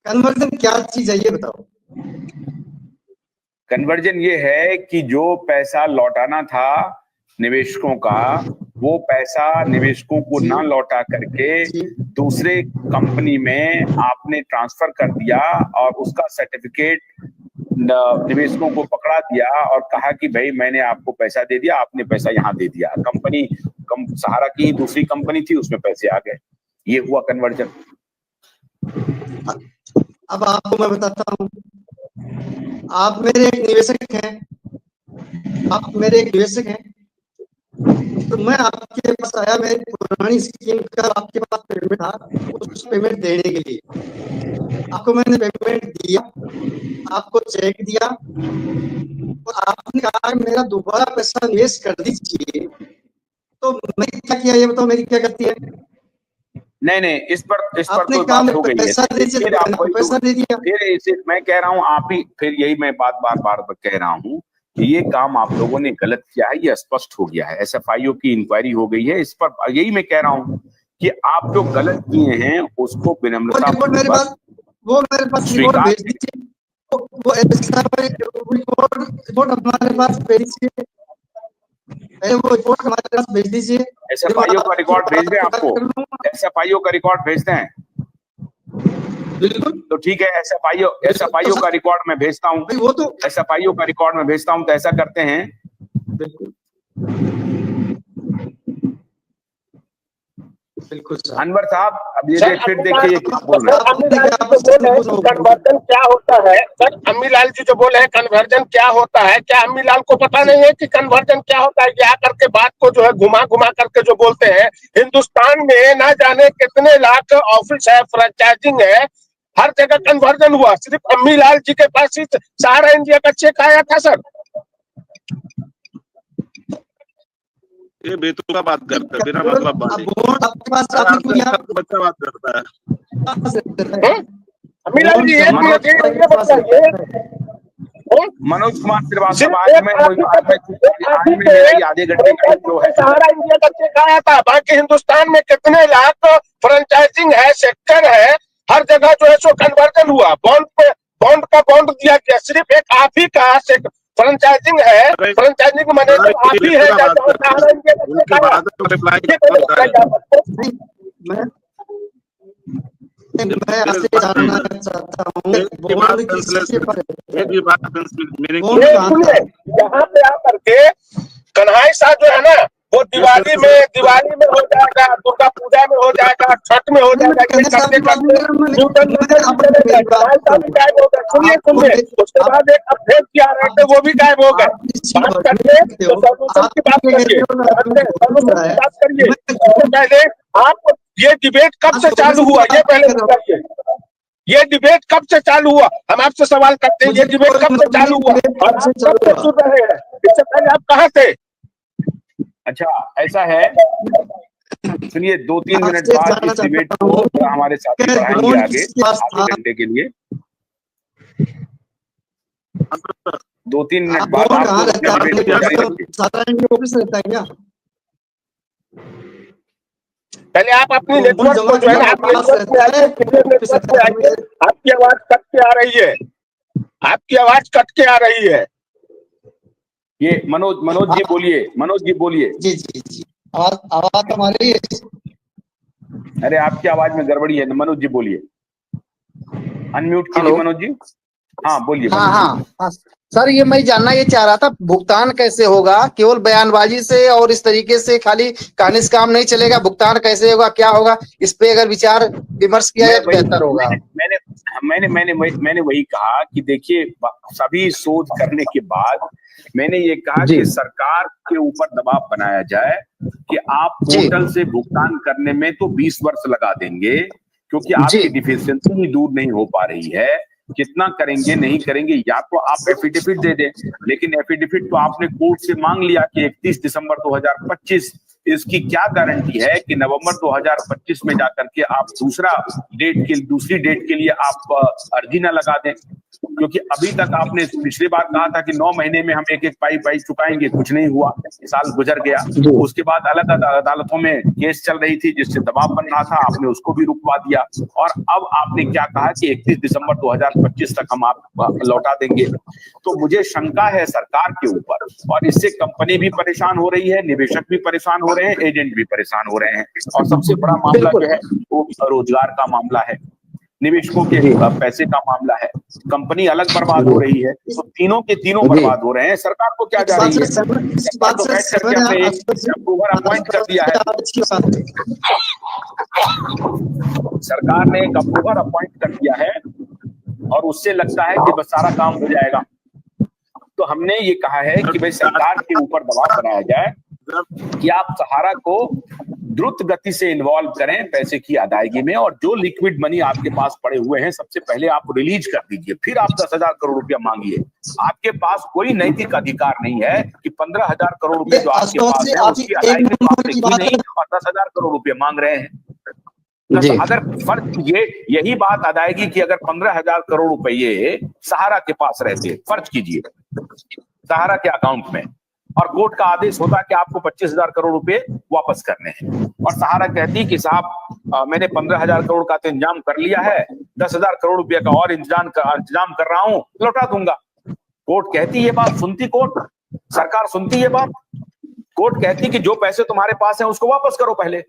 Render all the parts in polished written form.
Conversion क्या चीज है ये बताओ। कन्वर्जन ये है कि जो पैसा लौटाना था निवेशकों का, वो पैसा निवेशकों को ना लौटा करके दूसरे कंपनी में आपने ट्रांसफर कर दिया और उसका सर्टिफिकेट निवेशकों को पकड़ा दिया और कहा कि भाई मैंने आपको पैसा दे दिया, आपने पैसा यहाँ दे दिया। कंपनी सहारा की दूसरी कंपनी थी, उसमें पैसे आ गए। ये हुआ कन्वर्जन। अब आपको मैं बताता हूँ, आप मेरे एक निवेशक हैं, तो मैं आपके पास आया, मेरी पुरानी स्कीम का आपके पास पेमेंट था, उस पेमेंट देने के लिए आपको मैंने पेमेंट दिया, आपको चेक दिया और आपने कहा मेरा दोबारा पैसा निवेश कर दीजिए, तो मैंने क्या किया ये बताओ, मेरी क्या गलती है? नहीं, इस पर तो बात हो गई है। पैसा दे दिया। फिर इसे मैं कह रहा हूँ, आप ही फिर यही मैं बात बार कह रहा हूँ, ये काम आप लोगों ने गलत किया है, ये स्पष्ट हो गया है। एसएफआईओ की इंक्वायरी हो गई है इस पर। यही मैं कह रहा हूँ कि आप जो गलत किए हैं उसको विनम्रता वो मेरे पास रिकॉर्ड भेज दीजिए, वो रिपोर्ट हमारे पास भेज दीजिए, वो रिपोर्ट हमारे पास भेज दीजिए। एसएफआईओ का रिकॉर्ड भेज दें आपको, एसएफआईओ का रिकॉर्ड भेज दें। बिल्कुल, तो ठीक है, एसएफआईओ का रिकॉर्ड मैं भेजता हूँ, वो तो एसएफआईओ का रिकॉर्ड मैं भेजता हूँ। तो ऐसा करते हैं, बिल्कुल अनवर साहब, अब ये फिर देखिए क्या बोल रहे हैं। कन्वर्जन क्या होता है सर? अम्मीलाल जी जो बोले हैं कन्वर्जन क्या होता है, क्या अम्मीलाल को पता नहीं है कि कन्वर्जन क्या होता है? ये आकर के बात को जो है घुमा करके जो बोलते हैं, हिंदुस्तान में ना जाने कितने लाख ऑफिस है, फ्रेंचाइजिंग है, हर जगह कन्वर्जन हुआ, सिर्फ अम्मीलाल जी के पास ही सहारा इंडिया का चेक आया था सर। ये बेतुका बात करता है, बिना मतलब बात करता है। अम्मीलाल जी मनोज कुमार श्रीवास्तव आधे घंटे का जो है सहारा इंडिया का चेक आया था। बाकी हिंदुस्तान में कितने लाख फ्रेंचाइजिंग है, सेक्टर है, हर जगह जो है सो कन्वर्जन हुआ। बॉन्ड का बॉन्ड दिया गया, सिर्फ एक आप ही का फ्रेंचाइजिंग है, फ्रेंचाइजिंग मैनेजर आप ही है। मैं आपसे जानना चाहता हूँ यहाँ पे आकर के कन्हई साहब जो है ना, वो दिवाली में हो जाएगा, दुर्गा पूजा में हो जाएगा, छठ में हो जाएगा, सुनिए उसके बाद एक अभ्यर्थ की आ रहे थे, वो भी गायब हो गए। बात करिए की बात करिए। पहले आप ये डिबेट कब से चालू हुआ, ये पहले बताइए, ये डिबेट कब से चालू हुआ? हम आपसे सवाल करते हैं, ये डिबेट कब से चालू हुआ और आप कब से सुन रहे हैं? इससे पहले आप कहाँ थे? अच्छा, ऐसा है, सुनिए, 2-3 मिनट बाद इस डिबेट को हमारे साथी बढ़ाएंगे आगे आधे घंटे के लिए। 2-3 मिनट बाद पहले आप अपनी नेटवर्क को जो है ना, आप नेटवर्क पे आइए, आपकी आवाज कट के आ रही है, आपकी आवाज कट के आ रही है। ये मनोज जी बोलिए, मनोज जी बोलिए। जी आवाज हमारी। अरे आपकी आवाज में गड़बड़ी है, मनोज जी बोलिए, अनम्यूट कीजिए मनोज जी। हाँ बोलिए। हाँ सर, ये मैं जानना ये चाह रहा था, भुगतान कैसे होगा? केवल बयानबाजी से और इस तरीके से खाली कहानी से काम नहीं चलेगा, भुगतान कैसे होगा, क्या होगा, इस पे अगर विचार विमर्श किया जाए तो बेहतर होगा। मैंने वही कहा कि देखिए, सभी शोध करने के बाद मैंने ये कहा कि सरकार के ऊपर दबाव बनाया जाए कि आप पोर्टल से भुगतान करने में तो 20 वर्ष लगा देंगे, क्योंकि आपकी डिफिशियंसी ही दूर नहीं हो पा रही है। कितना करेंगे नहीं करेंगे, या तो आप एफिडेविट दे दें, लेकिन एफिडेविट तो आपने कोर्ट से मांग लिया कि 31 दिसंबर 2025, इसकी क्या गारंटी है कि नवंबर 2025 में जाकर के आप दूसरी डेट के लिए आप अर्जी ना लगा दें? क्योंकि अभी तक आपने पिछली बार कहा था कि 9 महीने में हम एक एक पाई चुकाएंगे, कुछ नहीं हुआ, साल गुजर गया। उसके बाद अलग अदालतों में केस चल रही थी जिससे दबाव बन रहा था, आपने उसको भी रुकवा दिया, और अब आपने क्या कहा कि 31 दिसंबर 2025 तक हम आप लौटा देंगे। तो मुझे शंका है सरकार के ऊपर, और इससे कंपनी भी परेशान हो रही है, निवेशक भी परेशान हो रहे हैं, एजेंट भी परेशान हो रहे हैं, और सबसे बड़ा मामला जो है वो रोजगार का मामला है, निवेशकों के पैसे का मामला है, कंपनी अलग बर्बाद हो रही है, तो तीनों के तीनों बर्बाद हो रहे हैं। सरकार को क्या जा रही है, सरकार तो बैठ करके अपने एक अप्रूवर अपॉइंट कर दिया है, सरकार ने एक अप्रूवर अपॉइंट कर दिया है और उससे लगता है कि बस सारा काम हो जाएगा। तो हमने ये कहा है कि भाई सरकार के ऊपर दबाव बनाया जाए कि आप सहारा को द्रुत गति से इन्वॉल्व करें पैसे की अदायगी में, और जो लिक्विड मनी आपके पास पड़े हुए हैं सबसे पहले आप रिलीज कर दीजिए, फिर आप 10,000 करोड़ रुपया मांगिए। आपके पास कोई नैतिक अधिकार नहीं है कि 15,000 करोड़ रुपए जो आपके पास है उसकी अदायगी तो आपने की नहीं और 10,000 करोड़ रुपए मांग रहे हैं। अगर फर्ज यही बात अदायगी की अगर 15,000 करोड़ रुपये सहारा के पास रहते, फर्ज कीजिए सहारा के अकाउंट में, और कोर्ट का आदेश होता कि आपको 25,000 करोड़ रुपए वापस करने हैं, और सहारा कहती कि साहब मैंने 15,000 करोड़ का तो इंतजाम कर लिया है, 10,000 करोड़ रुपए का और इंतजाम कर रहा हूं, लौटा दूंगा। कोर्ट कहती ये बात, सुनती कोर्ट, सरकार सुनती ये बात, कोर्ट कहती कि जो पैसे तुम्हारे पास है उसको वापस करो पहले।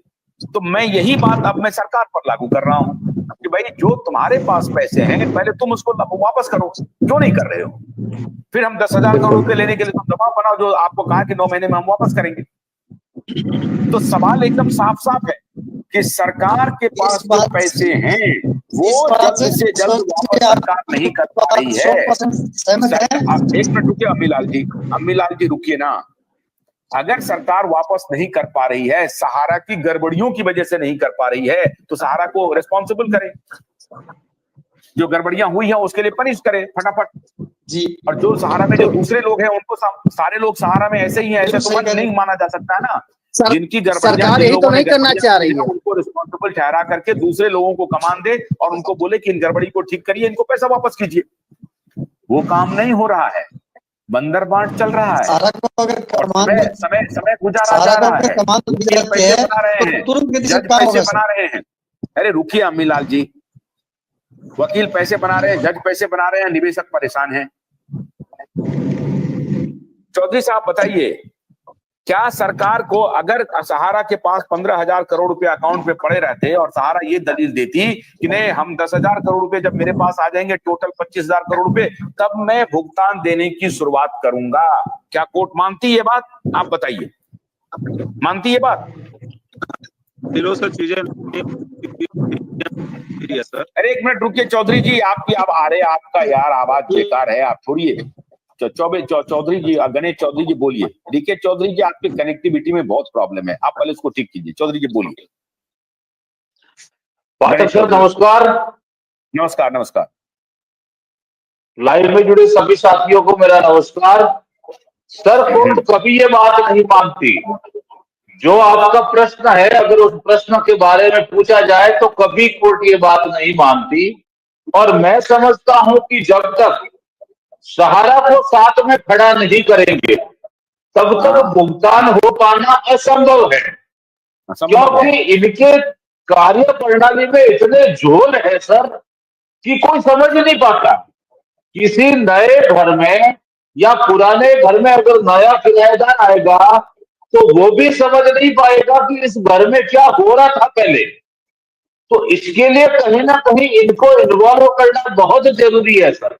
तो मैं यही बात अब मैं सरकार पर लागू कर रहा हूं कि भाई जो तुम्हारे पास पैसे हैं पहले तुम उसको वापस करो, क्यों नहीं कर रहे हो? फिर हम 10,000 करोड़ रुपए लेने के लिए तुम दबाव बनाओ, जो आपको कहा कि 9 महीने में हम वापस करेंगे। तो सवाल एकदम साफ साफ है कि सरकार के पास जो पैसे हैं वो जल्द से जल्द वापस सरकार नहीं कर पा रही है। एक मिनट रुकिए अम्मी लाल जी रुकिए ना। अगर सरकार वापस नहीं कर पा रही है, सहारा की गड़बड़ियों की वजह से नहीं कर पा रही है, तो सहारा को रिस्पॉन्सिबल करे, जो गड़बड़ियां हुई हैं उसके लिए पनिश करे फटाफट जी। और जो सहारा में जो दूसरे लोग हैं उनको सारे लोग सहारा में ऐसे ही हैं, ऐसे तो नहीं माना जा सकता है ना। जिनकी सरकार यही तो नहीं करना चाह रही है, उनको रिस्पॉन्सिबल ठहरा करके दूसरे लोगों को कमान दे और उनको बोले कि इन गड़बड़ी को ठीक करिए, इनको पैसा वापस कीजिए। वो काम नहीं हो रहा है, बंदर बांट चल रहा है, समय गुजारा जा रहा है, पैसे बना रहे हैं, जज पैसे बना रहे हैं। अरे रुकिए अम्मी लाल जी, वकील पैसे बना रहे हैं, जज पैसे बना रहे हैं, निवेशक परेशान हैं। चौधरी साहब बताइए, क्या सरकार को अगर सहारा के पास 15,000 करोड़ रुपए अकाउंट में पड़े रहते और सहारा ये दलील देती कि नहीं हम 10,000 करोड़ रुपए जब मेरे पास आ जाएंगे टोटल 25,000 करोड़ रुपए तब मैं भुगतान देने की शुरुआत करूंगा, क्या कोर्ट मानती ये बात? आप बताइए, मानती ये बात? दिलों से चीजें सर। अरे एक मिनट रुकिए चौधरी जी, आपकी आप आ रहे, आपका यार आवाज बेकार है, आप छोड़िए। चौधरी जी, गणेश चौधरी जी बोलिए। देखिए चौधरी जी, आपकी कनेक्टिविटी में बहुत प्रॉब्लम है, आप पहले इसको ठीक कीजिए। चौधरी जी बोलिए। नमस्कार। नमस्कार नमस्कार। लाइव में जुड़े सभी साथियों को मेरा नमस्कार। सर कोर्ट कभी ये बात नहीं मानती, जो आपका प्रश्न है अगर उस प्रश्न के बारे में पूछा जाए तो कभी कोर्ट ये बात नहीं मानती। और मैं समझता हूं कि जब तक सहारा को साथ में खड़ा नहीं करेंगे तब तक भुगतान हो पाना असंभव है, क्योंकि इनके कार्य प्रणाली में इतने झोल है सर कि कोई समझ नहीं पाता। किसी नए घर में या पुराने घर में अगर नया किराएदार आएगा तो वो भी समझ नहीं पाएगा कि इस घर में क्या हो रहा था पहले। तो इसके लिए कहीं ना कहीं इनको इन्वॉल्व करना बहुत जरूरी है सर।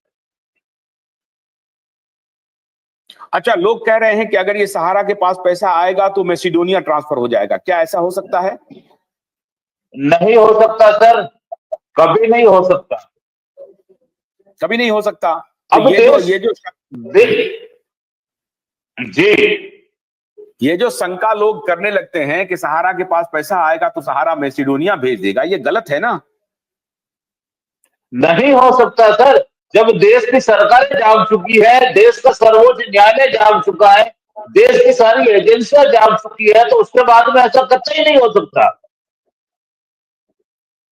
अच्छा, लोग कह रहे हैं कि अगर ये सहारा के पास पैसा आएगा तो मैसिडोनिया ट्रांसफर हो जाएगा, क्या ऐसा हो सकता है? नहीं हो सकता सर, कभी नहीं हो सकता, कभी नहीं हो सकता। अब ये जो शंका लोग करने लगते हैं कि सहारा के पास पैसा आएगा तो सहारा मैसिडोनिया भेज देगा, ये गलत है ना? नहीं हो सकता सर, जब देश की सरकार जाग चुकी है, देश का सर्वोच्च न्यायालय जाग चुका है, देश की सारी एजेंसियां जाग चुकी है, तो उसके बाद में ऐसा कतई नहीं हो सकता।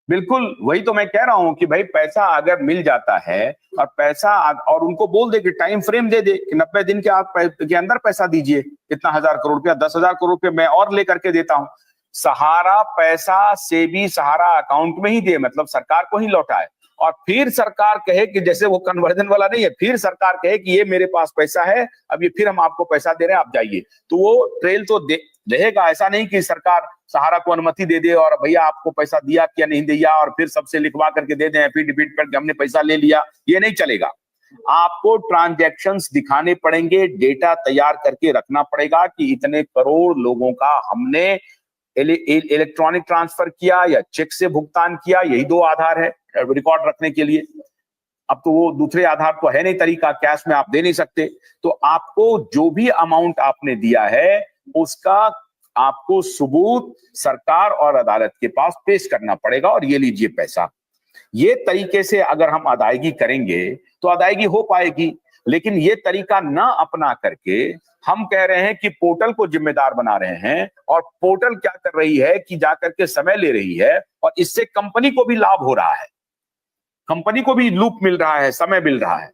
बिल्कुल वही तो मैं कह रहा हूं कि भाई पैसा अगर मिल जाता है और पैसा और उनको बोल दे कि टाइम फ्रेम दे दे कि 90 दिन के आप के अंदर पैसा दीजिए, इतना 1000 करोड़ रुपया, 10,000 करोड़ रुपया मैं और लेकर के देता हूं। सहारा पैसा सेबी सहारा अकाउंट में ही दे, मतलब सरकार को ही लौटाए, और फिर सरकार कहे कि जैसे वो कन्वर्जन वाला नहीं है, फिर सरकार कहे कि ये मेरे पास पैसा है, अब ये फिर हम आपको पैसा दे रहे हैं, आप जाइए, तो वो ट्रेल तो रहेगा। ऐसा नहीं कि सरकार सहारा को अनुमति दे दे और भैया आपको पैसा दिया क्या नहीं दिया और फिर सबसे लिखवा करके दे दें एफिडेविट पर कि हमने पैसा ले लिया, ये नहीं चलेगा। आपको ट्रांजैक्शंस दिखाने पड़ेंगे, डेटा तैयार करके रखना पड़ेगा कि इतने करोड़ लोगों का हमने इलेक्ट्रॉनिक ट्रांसफर किया या चेक से भुगतान किया, यही दो आधार है रिकॉर्ड रखने के लिए। अब तो वो दूसरे आधार तो है नहीं तरीका, कैश में आप दे नहीं सकते। तो आपको जो भी अमाउंट आपने दिया है उसका आपको सबूत सरकार और अदालत के पास पेश करना पड़ेगा और ये लीजिए पैसा। ये तरीके से अगर हम अदायगी करेंगे तो अदायगी हो पाएगी, लेकिन ये तरीका ना अपना करके हम कह रहे हैं कि पोर्टल को जिम्मेदार बना रहे हैं, और पोर्टल क्या कर रही है कि जाकर के समय ले रही है और इससे कंपनी को भी लाभ हो रहा है, कंपनी को भी लूप मिल रहा है, समय मिल रहा है।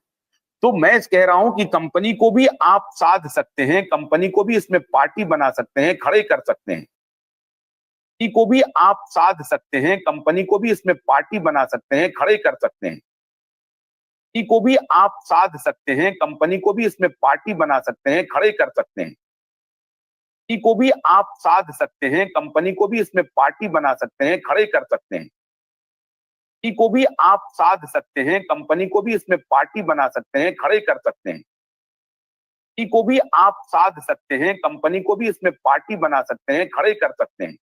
तो मैं कह रहा हूं कि कंपनी को भी आप साध सकते हैं, कंपनी को भी इसमें पार्टी बना सकते हैं, खड़े कर सकते हैं, को भी आप साध सकते हैं, कंपनी को भी इसमें पार्टी बना सकते हैं, खड़े कर सकते हैं, को भी आप साध सकते हैं, कंपनी को भी इसमें पार्टी बना सकते हैं, खड़े कर सकते हैं, को भी आप साध सकते हैं, कंपनी को भी इसमें पार्टी बना सकते हैं, खड़े कर सकते हैं, को भी आप साध सकते हैं, कंपनी को भी इसमें पार्टी बना सकते हैं, खड़े कर सकते हैं, को भी आप साध सकते हैं, कंपनी को भी इसमें पार्टी बना सकते हैं, खड़े कर सकते हैं,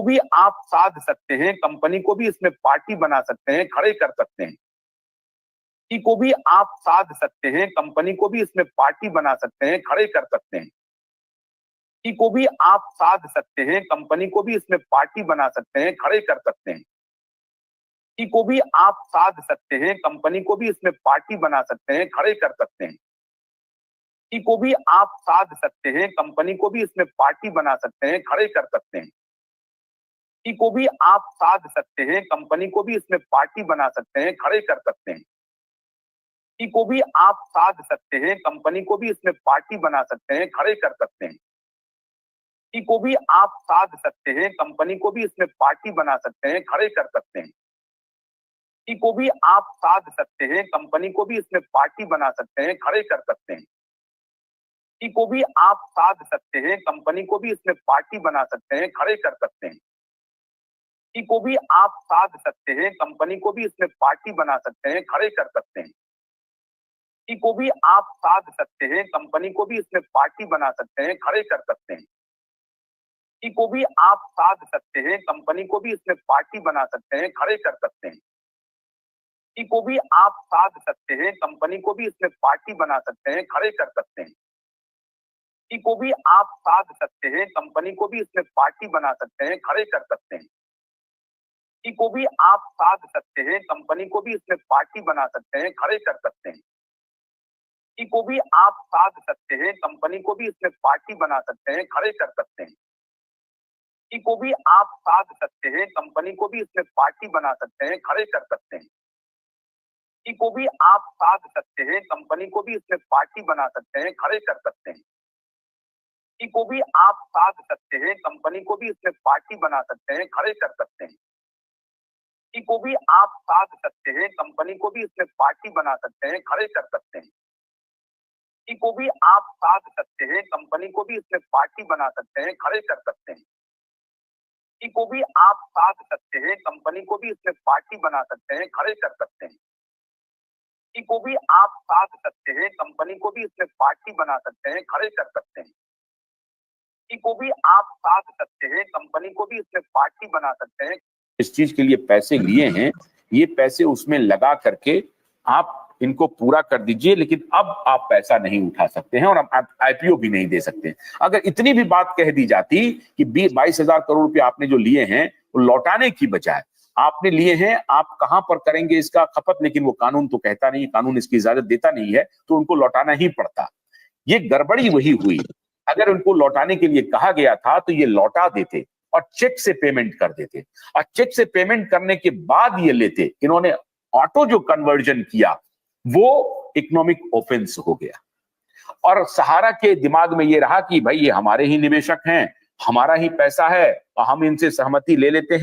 को भी आप साध सकते हैं, कंपनी को भी इसमें पार्टी बना सकते हैं, खड़े कर सकते हैं, को भी आप साध सकते हैं, कंपनी को भी इसमें पार्टी बना सकते हैं, खड़े कर सकते हैं, को भी आप साध सकते हैं, कंपनी को भी इसमें पार्टी बना सकते हैं, खड़े कर सकते हैं, को भी आप साध सकते हैं, कंपनी को भी इसमें पार्टी बना सकते हैं, खड़े कर सकते हैं, को भी आप साध सकते हैं, कंपनी को भी इसमें पार्टी बना सकते हैं, खड़े कर सकते हैं, को भी आप साध सकते हैं, कंपनी को भी इसमें पार्टी बना सकते हैं, खड़े कर सकते हैं, को भी आप साध सकते हैं, कंपनी को भी इसमें पार्टी बना सकते हैं, खड़े कर सकते हैं, को भी आप साध सकते हैं, कंपनी को भी इसमें पार्टी बना सकते हैं, खड़े कर सकते हैं, को भी आप साध सकते हैं, कंपनी को भी इसमें पार्टी बना सकते हैं, खड़े कर सकते हैं, को भी आप साध सकते हैं, कंपनी को भी इसमें पार्टी बना सकते हैं, खड़े कर सकते हैं, को भी आप साध सकते हैं, कंपनी को भी इसमें पार्टी बना सकते हैं, खड़े कर सकते हैं, को भी आप साध सकते हैं, कंपनी को भी इसमें पार्टी बना सकते हैं, खड़े कर सकते हैं, को भी आप साध सकते हैं, कंपनी को भी इसमें पार्टी बना सकते हैं, खड़े कर सकते हैं, को भी आप साध सकते हैं, कंपनी को भी इसमें पार्टी बना सकते हैं, खड़े कर सकते हैं, को भी आप साध सकते हैं, कंपनी को भी इसमें पार्टी बना सकते हैं, खड़े कर सकते हैं, को भी आप साध सकते हैं, कंपनी को भी इसमें पार्टी बना सकते हैं, खड़े कर सकते हैं, को भी आप साध सकते हैं, कंपनी को भी इसमें पार्टी बना सकते हैं, खड़े कर सकते हैं, को भी आप साध सकते हैं, कंपनी को भी इसमें पार्टी बना सकते हैं, खड़े कर सकते हैं, को भी आप साध सकते हैं, कंपनी को भी इसमें पार्टी बना सकते हैं, खड़े कर सकते हैं, को भी आप साध सकते हैं, कंपनी को भी इसमें पार्टी बना सकते हैं, खड़े कर सकते हैं, को भी आप साध सकते हैं, कंपनी को भी इसमें पार्टी बना सकते हैं, खड़े कर सकते हैं, को भी आप साध सकते हैं, कंपनी को भी इसमें पार्टी बना सकते हैं, खड़े कर सकते हैं, को भी आप साध सकते हैं, कंपनी को भी इसमें पार्टी बना सकते हैं, खड़े कर सकते हैं, को भी आप साध सकते हैं, कंपनी को भी इसमें पार्टी बना सकते हैं, खड़े कर सकते हैं, को भी आप साध सकते हैं, कंपनी को भी इसमें पार्टी बना सकते हैं। इस चीज के लिए पैसे लिए हैं, ये पैसे उसमें लगा करके आप इनको पूरा कर दीजिए, लेकिन अब आप पैसा नहीं उठा सकते हैं और आप आईपीओ भी नहीं दे सकते। अगर इतनी भी बात कह दी जाती कि 22,000 करोड़ रुपए आपने जो लिए हैं वो लौटाने की बजाय आपने लिए हैं, आप कहां पर करेंगे इसका खपत, लेकिन वो कानून तो कहता नहीं, कानून इसकी इजाजत देता नहीं है, तो उनको लौटाना ही पड़ता। ये गड़बड़ी वही हुई। अगर उनको लौटाने के लिए कहा गया था तो ये लौटा देते, और चेक से पेमेंट कर देते, और चेक से पेमेंट करने के बाद ये लेते। इन्होंने ऑटो जो कन्वर्जन किया वो इकोनॉमिक ऑफेंस हो गया, और सहारा के दिमाग में ये रहा कि भाई ये हमारे ही निवेशक हैं, हमारा ही पैसा है और हम इनसे सहमति ले लेते हैं